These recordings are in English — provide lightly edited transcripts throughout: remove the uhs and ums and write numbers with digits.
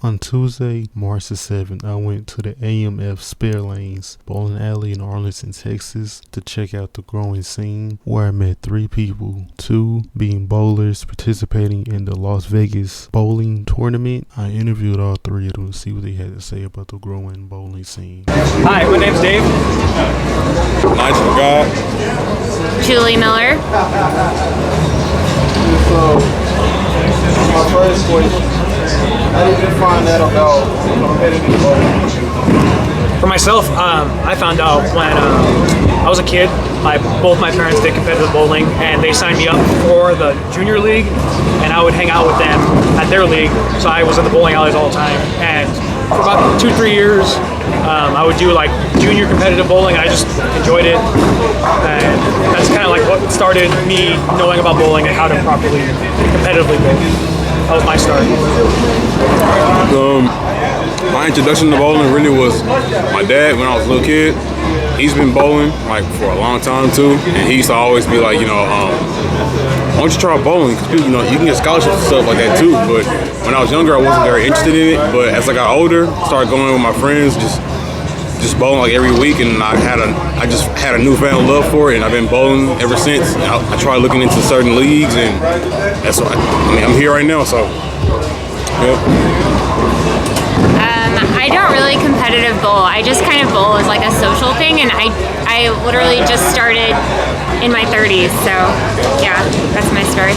On Tuesday, March the 7th, I went to the AMF Spare Lanes bowling alley in Arlington, Texas to check out the growing scene, where I met 3 people, 2 being bowlers participating in the Las Vegas bowling tournament. I interviewed all 3 of them to see what they had to say about the growing bowling scene. Hi, my name's Dave. Nigel God. Julie Miller. So, my first question, how did you find out about competitive bowling? For myself, I found out when I was a kid. Both my parents did competitive bowling, and they signed me up for the junior league, and I would hang out with them at their league. So I was in the bowling alleys all the time, and for about 2-3 years, I would do like junior competitive bowling, and I just enjoyed it. And that's kind of like what started me knowing about bowling and how to properly competitively bowl. That was my start. My introduction to bowling really was my dad when I was a little kid. He's been bowling like for a long time too, and he used to always be like, why don't you try bowling? Because you can get scholarships and stuff like that too. But when I was younger, I wasn't very interested in it. But as I got older, started going with my friends, just bowling like every week, and I just had a newfound love for it, and I've been bowling ever since. And I tried looking into certain leagues, and that's what I'm here right now. So, yeah. I don't really competitive bowl. I just kind of bowl as like a social thing, and I literally just started in my 30s. So, yeah, that's my story.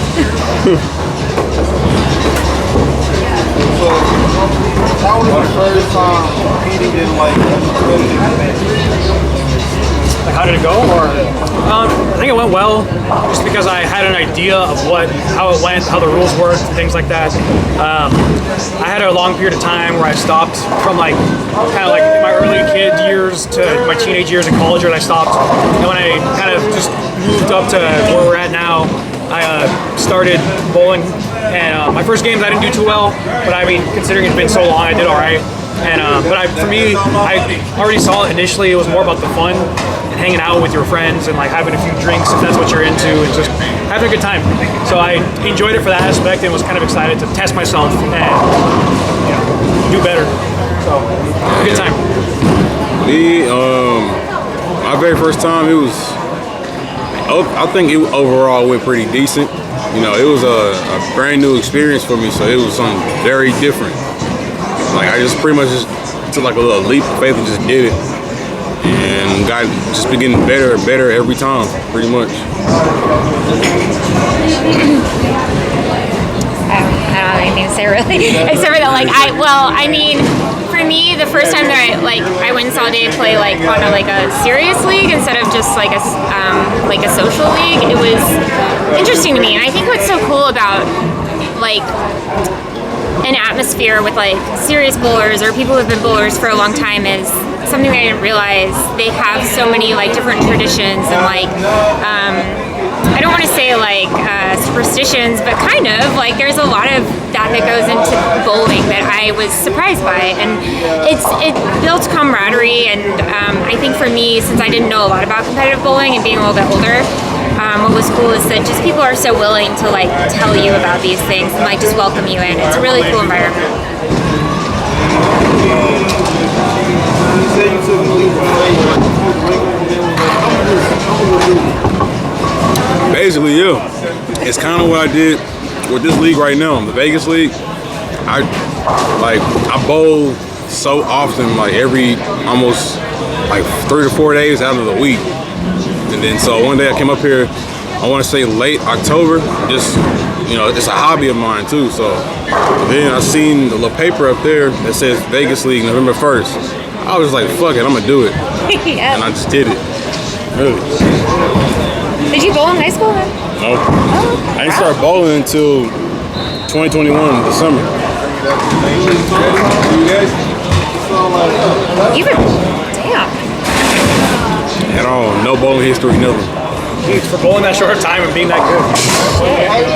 So, how was your first time competing in like competitive? Like, how did it go? Or I think it went well, just because I had an idea of how it went, how the rules worked, things like that. I had a long period of time where I stopped from kind of like my early kid years to my teenage years in college, where I stopped. And when I kind of just moved up to where we're at now, I started bowling. And my first games I didn't do too well, but I mean, considering it's been so long, I did all right. And for me, I already saw it initially. It was more about the fun and hanging out with your friends and like having a few drinks if that's what you're into, and just having a good time. So I enjoyed it for that aspect, and was kind of excited to test myself and do better. So a good time. Me, my very first time, I think it overall went pretty decent. It was a brand new experience for me, so it was something very different. Like, I just pretty much just took like a little leap of faith and just did it. And just been getting better and better every time, pretty much. I don't have anything to say really, except for that, for me, the first time that I went and saw Dave play on a serious league instead of just like a social league, it was interesting to me. And I think what's so cool about an atmosphere with serious bowlers or people who've been bowlers for a long time is something that I didn't realize. They have so many different traditions and I don't want to say superstitions, but kind of there's a lot of that goes into bowling that I was surprised by, and it built camaraderie. And I think for me, since I didn't know a lot about competitive bowling and being a little bit older, what was cool is that just people are so willing to tell you about these things and just welcome you in. It's a really cool environment. Basically, yeah. It's kind of what I did with this league right now, the Vegas League. I bowl so often, every almost 3 to 4 days out of the week. And then so one day I came up here, I want to say late October, just, it's a hobby of mine too. So then I seen the little paper up there that says Vegas League November 1st. I was like, fuck it, I'm gonna do it. Yeah. And I just did it, really. Did you bowl in high school then? No. Oh, I didn't start bowling until 2021, the summer. Damn. At all, no bowling history, nothing. Jeez, for bowling that short time and being that good. Shit. How did you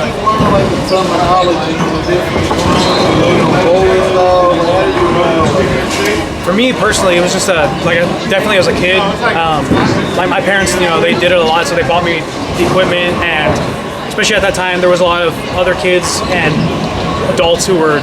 learn the terminology and the different bowling styles? For me personally, it was just definitely as a kid, my parents, they did it a lot, so they bought me the equipment, and especially at that time, there was a lot of other kids and adults who were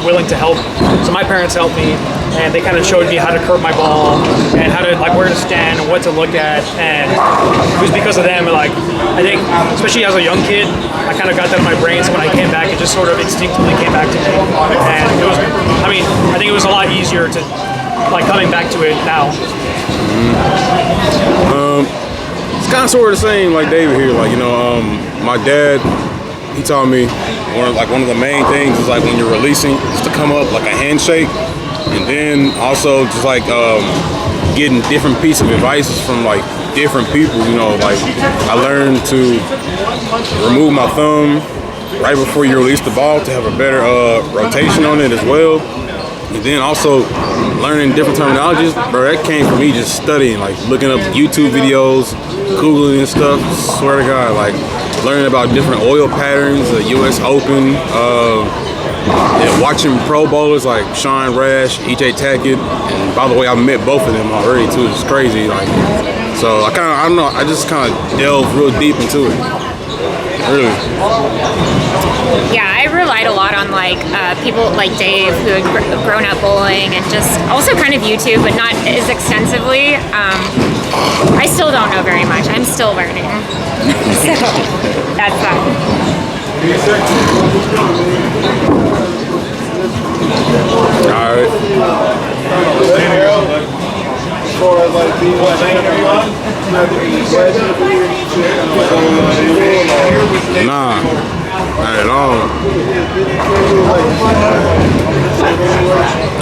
willing to help. So my parents helped me, and they kind of showed me how to curve my ball and how to like where to stand and what to look at. And it was because of them. Like I think, especially as a young kid, I kind of got that in my brain. So when I came back, it just sort of instinctively came back to me. And it was, I mean, I think it was a lot easier to like coming back to it now. It's kind of sort of the same like David here. Like, you know, my dad, he taught me one of the main things is like when you're releasing, is to come up like a handshake, and then also just like getting different pieces of advice from like different people. You know, like I learned to remove my thumb right before you release the ball to have a better rotation on it as well. And then also learning different terminologies, bro, that came from me just studying, like looking up YouTube videos, Googling and stuff. Swear to God, like learning about different oil patterns, the US Open, and watching pro bowlers like Sean Rash, EJ Tackett. And by the way, I met both of them already too. It's crazy. Like, so I don't know, I just kind of delved real deep into it. Really. Yeah, I relied a lot on like people like Dave who had grown up bowling, and just also kind of YouTube, but not as extensively. I still don't know very much. I'm still learning. So that's that. All right. As far as like being Nah, not at all.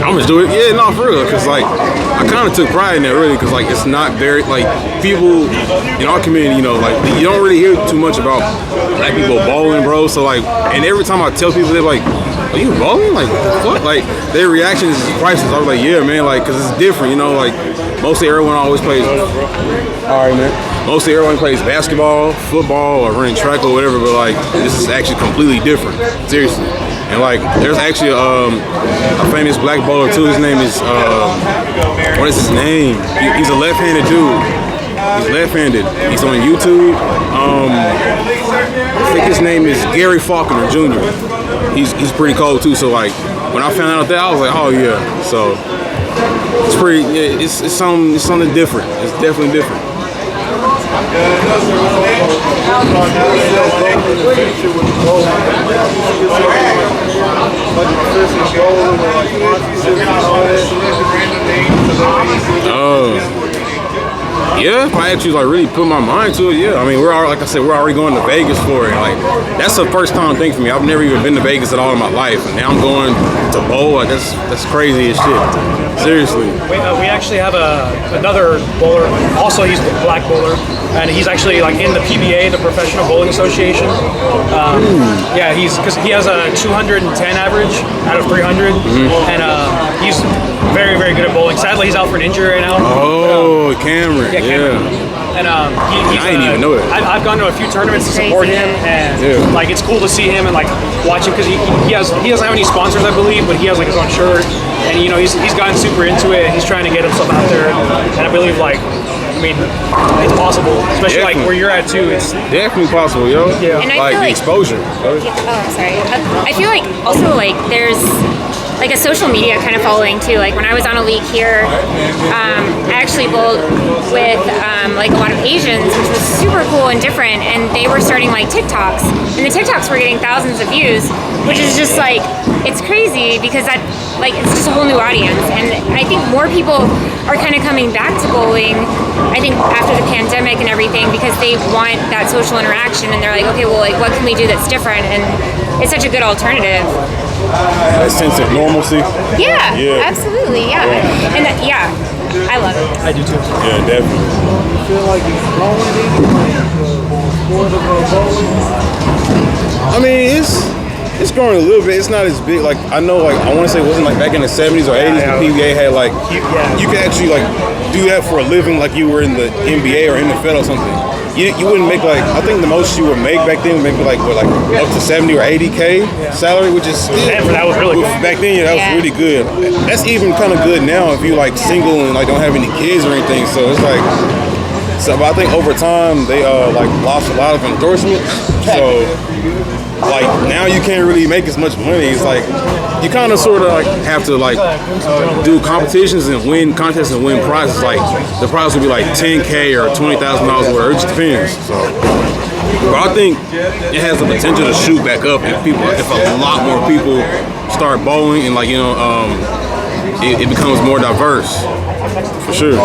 I'm just do it. Yeah, no, for real. Cause like I kind of took pride in that really. Cause like it's not very like people in our community. You know, like you don't really hear too much about black people bowling, bro. So like, and every time I tell people, they're like, "Are you bowling? Like what?" Like their reaction is priceless. I was like, "Yeah, man." Like, cause it's different. You know, like mostly everyone always plays. All right, man. Mostly everyone plays basketball, football, or running track or whatever, but like this is actually completely different. Seriously. And like there's actually a famous black bowler too. His name is what is his name? He's a left-handed dude. He's left-handed. He's on YouTube. I think his name is Gary Faulkner Jr. He's pretty cool too. So like when I found out that, I was like, oh yeah. So it's pretty. Yeah, it's something different. It's definitely different. Yeah, if I actually like really put my mind to it, yeah. I mean, like I said, we're already going to Vegas for it. Like that's a first time thing for me. I've never even been to Vegas at all in my life, and now I'm going to bowl. Like that's crazy as shit. Seriously. We actually have another bowler. Also, he's a black bowler, and he's actually like in the PBA, the Professional Bowling Association. Yeah, because he has a 210 average out of 300, and he's very, very good at bowling. Sadly, he's out for an injury right now. Oh, Cameron. Yeah, Cameron. And I didn't even know that. I've gone to a few tournaments to support him, and like it's cool to see him and like watch him because he doesn't have any sponsors, I believe, but he has like his own shirt, and you know he's gotten super into it. And he's trying to get himself out there, and I believe like. I mean, it's possible, especially like where you're at too. It's definitely possible, yo. Yeah. And I like feel the exposure. Oh, I'm sorry. I feel like also like there's like a social media kind of following too. Like when I was on a league here, I actually bowled with like a lot of Asians, which was super cool and different. And they were starting like TikToks, and the TikToks were getting thousands of views, which is just like it's crazy because that like it's just a whole new audience. And I think more people are kind of coming back to bowling. I think after the pandemic and everything, because they want that social interaction, and they're like, okay, well, like what can we do that's different? And it's such a good alternative. That sense of normalcy. Yeah. Absolutely, yeah. And yeah, I love it. I do too. Yeah, definitely. You feel like it's growing in sport of bowling? I mean, it's growing a little bit. It's not as big. Like I know, like I want to say, it wasn't like back in the 70s or 80s, the PBA had like you could actually like do that for a living, like you were in the NBA or NFL or something. You wouldn't make like, I think the most you would make back then would maybe like what, like up to 70 or 80K salary, which is still, that was really good. Back then, yeah, that was really good. That's even kind of good now if you like single and like don't have any kids or anything. So it's like, but I think over time they like lost a lot of endorsements. So like now you can't really make as much money. It's like you kind of sort of like have to like do competitions and win contests and win prizes. Like the prize would be like $10K or $20,000 whatever. It just depends. So, but I think it has the potential to shoot back up if a lot more people start bowling and like it becomes more diverse. For sure.